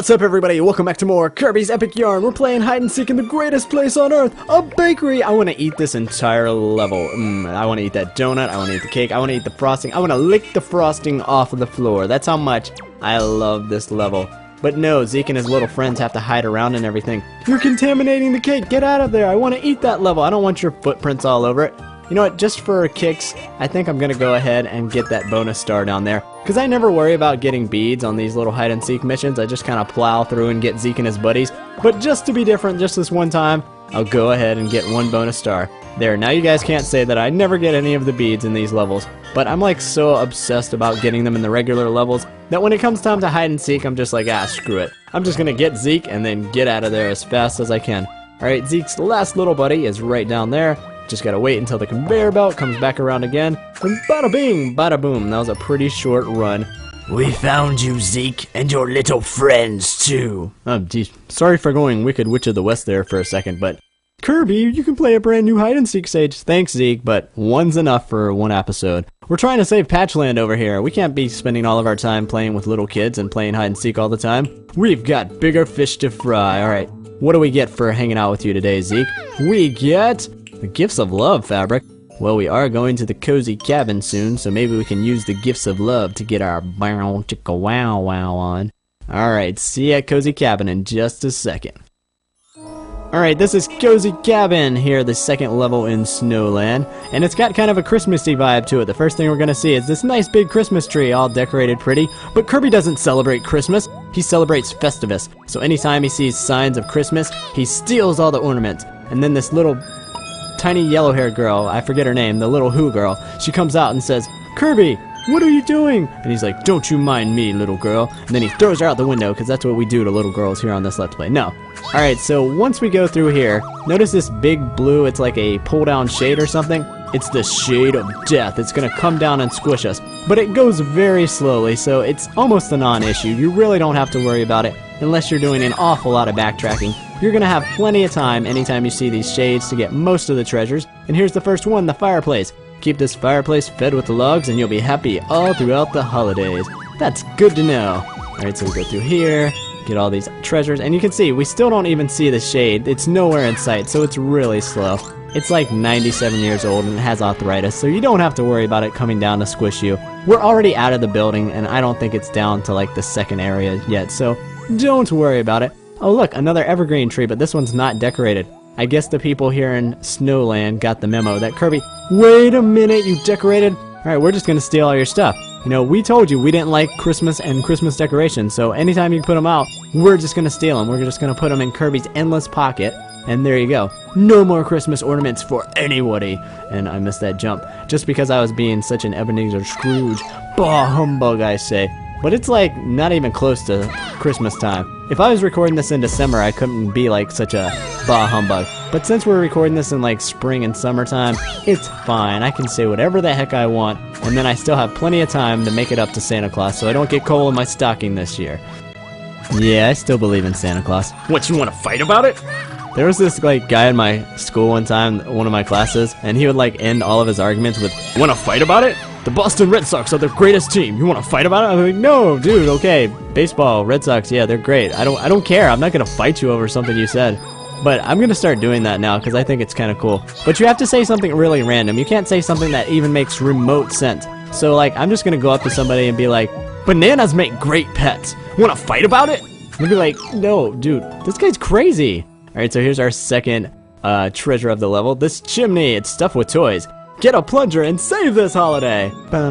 What's up, everybody? Welcome back to more Kirby's Epic Yarn. We're playing hide and seek in the greatest place on earth, a bakery. I want to eat this entire level. I want to eat that donut. I want to eat the cake. I want to eat the frosting. I want to lick the frosting off of the floor. That's how much I love this level. But no, Zeke and his little friends have to hide around and everything. You're contaminating the cake. Get out of there. I want to eat that level. I don't want your footprints all over it. You know what, just for kicks, I think I'm going to go ahead and get that bonus star down there. Because I never worry about getting beads on these little hide-and-seek missions. I just kind of plow through and get Zeke and his buddies. But just to be different, just this one time, I'll go ahead and get one bonus star. There, now you guys can't say that I never get any of the beads in these levels. But I'm like so obsessed about getting them in the regular levels that when it comes time to hide and seek, I'm just like, screw it. I'm just going to get Zeke and then get out of there as fast as I can. Alright, Zeke's last little buddy is right down there. Just gotta wait until the conveyor belt comes back around again, and bada bing, bada boom. That was a pretty short run. We found you, Zeke, and your little friends, too. Oh, geez. Sorry for going Wicked Witch of the West there for a second, but Kirby, you can play a brand new hide-and-seek stage. Thanks, Zeke, but one's enough for one episode. We're trying to save Patchland over here. We can't be spending all of our time playing with little kids and playing hide-and-seek all the time. We've got bigger fish to fry. Alright, what do we get for hanging out with you today, Zeke? We get the Gifts of Love fabric. Well, we are going to the cozy cabin soon, so maybe we can use the Gifts of Love to get our bow chicka wow wow on. Alright, see you at Cozy Cabin in just a second. Alright, this is Cozy Cabin here, the second level in Snowland, and it's got kind of a Christmassy vibe to it. The first thing we're gonna see is this nice big Christmas tree all decorated pretty, but Kirby doesn't celebrate Christmas, he celebrates Festivus. So anytime he sees signs of Christmas, he steals all the ornaments. And then this little tiny yellow-haired girl, I forget her name, the little Who girl, she comes out and says, "Kirby, what are you doing?" And he's like, "Don't you mind me, little girl." And then he throws her out the window, because that's what we do to little girls here on this Let's Play. No. Alright, so once we go through here, notice this big blue, it's like a pull-down shade or something. It's the shade of death. It's going to come down and squish us. But it goes very slowly, so it's almost a non-issue. You really don't have to worry about it unless you're doing an awful lot of backtracking. You're going to have plenty of time anytime you see these shades to get most of the treasures. And here's the first one, the fireplace. Keep this fireplace fed with logs and you'll be happy all throughout the holidays. That's good to know. Alright, so we go through here, get all these treasures, and you can see, we still don't even see the shade. It's nowhere in sight, so it's really slow. It's like 97 years old and it has arthritis, so you don't have to worry about it coming down to squish you. We're already out of the building, and I don't think it's down to like the second area yet, so don't worry about it. Oh look, another evergreen tree, but this one's not decorated. I guess the people here in Snowland got the memo that Kirby, wait a minute, you decorated? Alright, we're just gonna steal all your stuff. You know, we told you we didn't like Christmas and Christmas decorations, so anytime you put them out, we're just gonna steal them. We're just gonna put them in Kirby's endless pocket, and there you go. No more Christmas ornaments for anybody. And I missed that jump, just because I was being such an Ebenezer Scrooge. Bah humbug, I say. But it's like not even close to Christmas time. If I was recording this in December, I couldn't be like such a bah humbug. But since we're recording this in like spring and summertime, it's fine. I can say whatever the heck I want, and then I still have plenty of time to make it up to Santa Claus so I don't get coal in my stocking this year. Yeah, I still believe in Santa Claus. What, you want to fight about it? There was this like guy in my school one time, one of my classes, and he would like end all of his arguments with, "Want to fight about it? The Boston Red Sox are the greatest team. You want to fight about it?" I'm like, "No, dude, okay. Baseball, Red Sox, yeah, they're great. I don't care. I'm not going to fight you over something you said." But I'm going to start doing that now because I think it's kind of cool. But you have to say something really random. You can't say something that even makes remote sense. So like, I'm just going to go up to somebody and be like, "Bananas make great pets. Want to fight about it?" They'll be like, "No, dude, this guy's crazy." Alright, so here's our second treasure of the level. This chimney, it's stuffed with toys. Get a plunger and save this holiday! You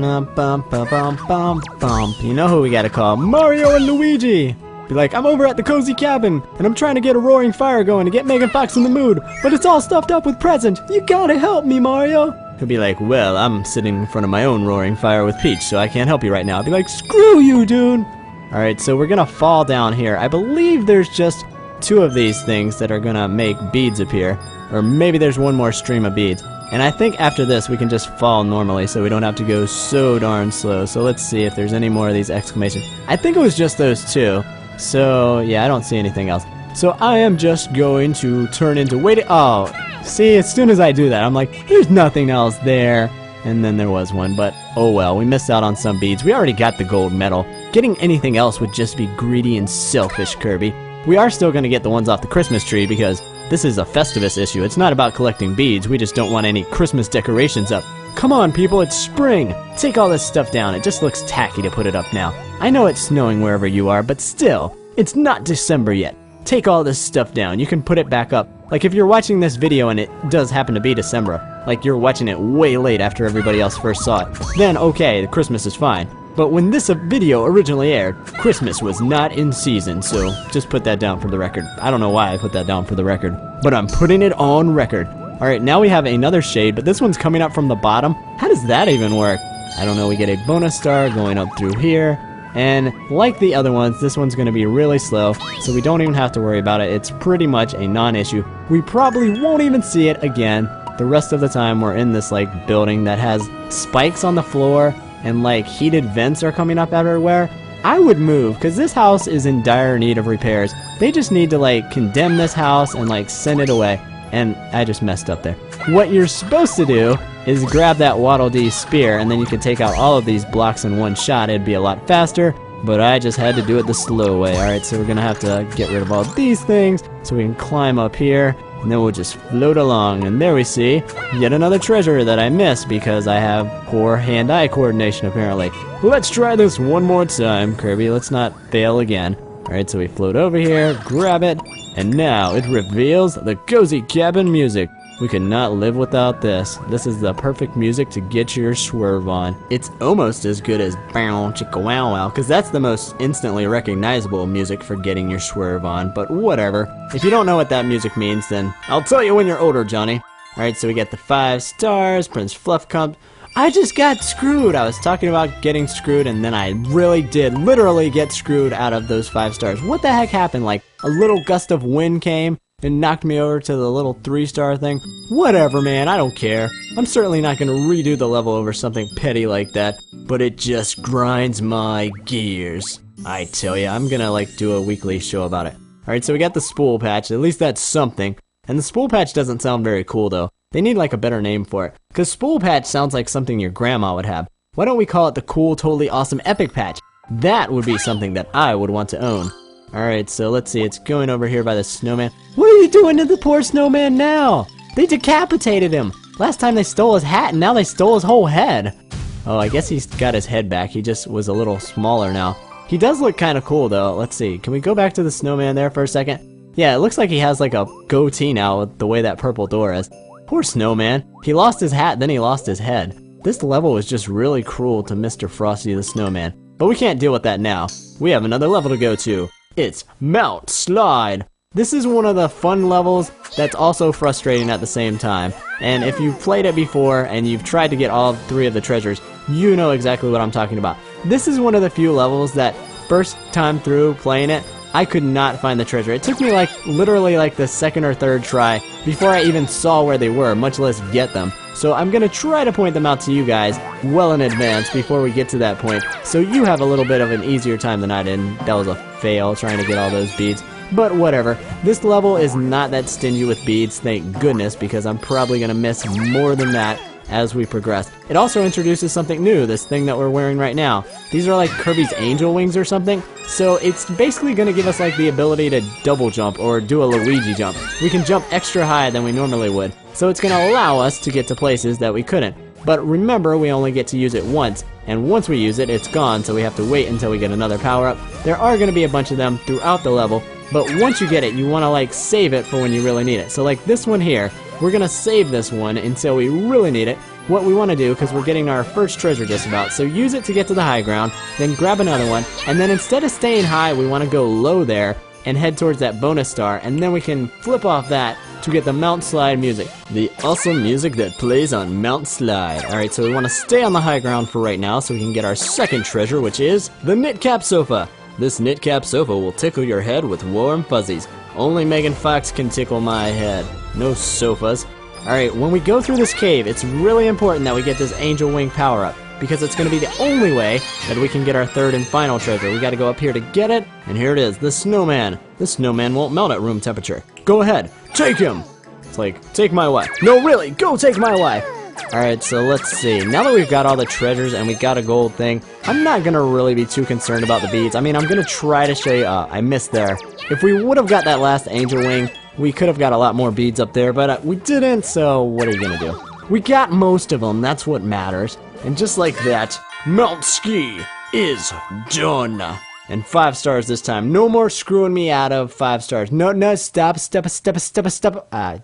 know who we gotta call? Mario and Luigi! Be like, "I'm over at the cozy cabin, and I'm trying to get a roaring fire going to get Megan Fox in the mood, but it's all stuffed up with presents. You gotta help me, Mario!" He'll be like, "Well, I'm sitting in front of my own roaring fire with Peach, so I can't help you right now." I'll be like, "Screw you, dude!" Alright, so we're gonna fall down here. I believe there's just 2 of these things that are gonna make beads appear, or maybe there's one more stream of beads. And I think after this we can just fall normally so we don't have to go so darn slow. So let's see if there's any more of these exclamations. I think it was just those 2. So yeah, I don't see anything else. So I am just going to turn into waiting. Oh, see, as soon as I do that, I'm like, there's nothing else there. And then there was one, but oh well, we missed out on some beads. We already got the gold medal. Getting anything else would just be greedy and selfish, Kirby. We are still going to get the ones off the Christmas tree because this is a Festivus issue. It's not about collecting beads. We just don't want any Christmas decorations up. Come on, people, it's spring. Take all this stuff down. It just looks tacky to put it up now. I know it's snowing wherever you are, but still, it's not December yet. Take all this stuff down. You can put it back up. Like if you're watching this video and it does happen to be December, like you're watching it way late after everybody else first saw it, then okay, Christmas is fine. But when this video originally aired, Christmas was not in season, so just put that down for the record. I don't know why I put that down for the record, but I'm putting it on record. Alright, now we have another shade, but this one's coming up from the bottom. How does that even work? I don't know, we get a bonus star going up through here. And like the other ones, this one's going to be really slow, so we don't even have to worry about it. It's pretty much a non-issue. We probably won't even see it again. The rest of the time we're in this like building that has spikes on the floor and like heated vents are coming up everywhere. I would move because this house is in dire need of repairs. They just need to like condemn this house and like send it away. And I just messed up there. What you're supposed to do is grab that Waddle Dee spear and then you can take out all of these blocks in one shot. It'd be a lot faster, but I just had to do it the slow way. Alright, so we're gonna have to get rid of all these things so we can climb up here and then we'll just float along. And there we see yet another treasure that I missed because I have poor hand-eye coordination apparently. Let's try this one more time, Kirby. Let's not fail again. Alright, so we float over here, grab it, and now it reveals the cozy cabin music. We could not live without this. This is the perfect music to get your swerve on. It's almost as good as bow chicka wow wow, because that's the most instantly recognizable music for getting your swerve on, but whatever. If you don't know what that music means, then I'll tell you when you're older, Johnny. Alright, so we get the 5 stars, Prince Fluff comes. I just got screwed. I was talking about getting screwed and then I really did literally get screwed out of those 5 stars. What the heck happened? Like a little gust of wind came and knocked me over to the little 3-star thing? Whatever, man, I don't care. I'm certainly not gonna redo the level over something petty like that, but it just grinds my gears. I tell ya, I'm gonna like do a weekly show about it. Alright, so we got the spool patch, at least that's something. And the spool patch doesn't sound very cool though. They need like a better name for it. Cause spool patch sounds like something your grandma would have. Why don't we call it the cool, totally awesome epic patch? That would be something that I would want to own. Alright, so let's see, it's going over here by the snowman. What are you doing to the poor snowman now? They decapitated him! Last time they stole his hat and now they stole his whole head. Oh, I guess he's got his head back, he just was a little smaller now. He does look kinda cool though, let's see, can we go back to the snowman there for a second? Yeah, it looks like he has like a goatee now with the way that purple door is. Poor snowman. He lost his hat, then he lost his head. This level was just really cruel to Mr. Frosty the Snowman. But we can't deal with that now. We have another level to go to. It's Mount Slide. This is one of the fun levels that's also frustrating at the same time. And if you've played it before and you've tried to get all 3 of the treasures, you know exactly what I'm talking about. This is one of the few levels that first time through playing it, I could not find the treasure. It took me like literally like the 2nd or 3rd try before I even saw where they were, much less get them. So I'm gonna try to point them out to you guys well in advance before we get to that point, so you have a little bit of an easier time than I did. That was a fail trying to get all those beads. But whatever, this level is not that stingy with beads, thank goodness, because I'm probably gonna miss more than that as we progress. It also introduces something new, this thing that we're wearing right now. These are like Kirby's angel wings or something, so it's basically going to give us like the ability to double jump or do a Luigi jump. We can jump extra high than we normally would, so it's going to allow us to get to places that we couldn't. But remember, we only get to use it once, and once we use it, it's gone, so we have to wait until we get another power-up. There are going to be a bunch of them throughout the level, but once you get it, you want to like save it for when you really need it. So like this one here, we're going to save this one until we really need it. What we want to do, because we're getting our first treasure just about, so use it to get to the high ground, then grab another one, and then instead of staying high, we want to go low there and head towards that bonus star, and then we can flip off that to get the Mount Slide music. The awesome music that plays on Mount Slide. Alright, so we want to stay on the high ground for right now so we can get our second treasure, which is the Knit Cap Sofa. This Knit Cap Sofa will tickle your head with warm fuzzies. Only Megan Fox can tickle my head. No sofas. Alright, when we go through this cave, it's really important that we get this Angel Wing power-up, because it's going to be the only way that we can get our 3rd and final treasure. We got to go up here to get it, and here it is, the snowman. The snowman won't melt at room temperature. Go ahead, take him! It's like, take my wife. No, really, go take my wife! Alright, so let's see. Now that we've got all the treasures and we got a gold thing, I'm not gonna really be too concerned about the beads. I mean, I'm gonna try to show you, I missed there. If we would have got that last angel wing, we could have got a lot more beads up there, but we didn't, so what are you gonna do? We got most of them, that's what matters. And just like that, Mount Ski is done. And 5 stars this time. No more screwing me out of 5 stars. No, stop.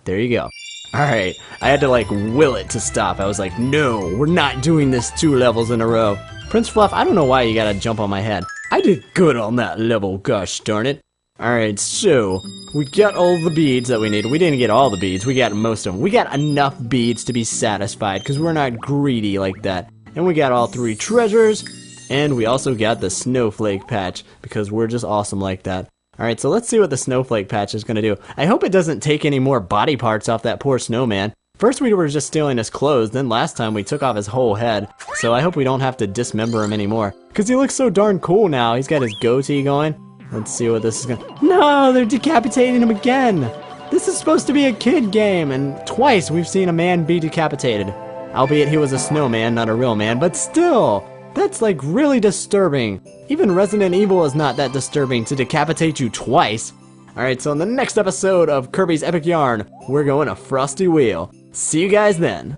There you go. Alright, I had to like will it to stop. I was like, no, we're not doing this 2 levels in a row. Prince Fluff, I don't know why you gotta jump on my head. I did good on that level, gosh darn it. Alright, so, we got all the beads that we need. We didn't get all the beads, we got most of them. We got enough beads to be satisfied, because we're not greedy like that. And we got all 3 treasures, and we also got the snowflake patch, because we're just awesome like that. Alright, so let's see what the snowflake patch is gonna do. I hope it doesn't take any more body parts off that poor snowman. First we were just stealing his clothes, then last time we took off his whole head. So I hope we don't have to dismember him anymore. Because he looks so darn cool now, he's got his goatee going. Let's see what this is gonna... No, they're decapitating him again! This is supposed to be a kid game, and twice we've seen a man be decapitated. Albeit he was a snowman, not a real man, but still! That's like really disturbing. Even Resident Evil is not that disturbing to decapitate you twice. Alright, so in the next episode of Kirby's Epic Yarn, we're going to Frosty Wheel. See you guys then.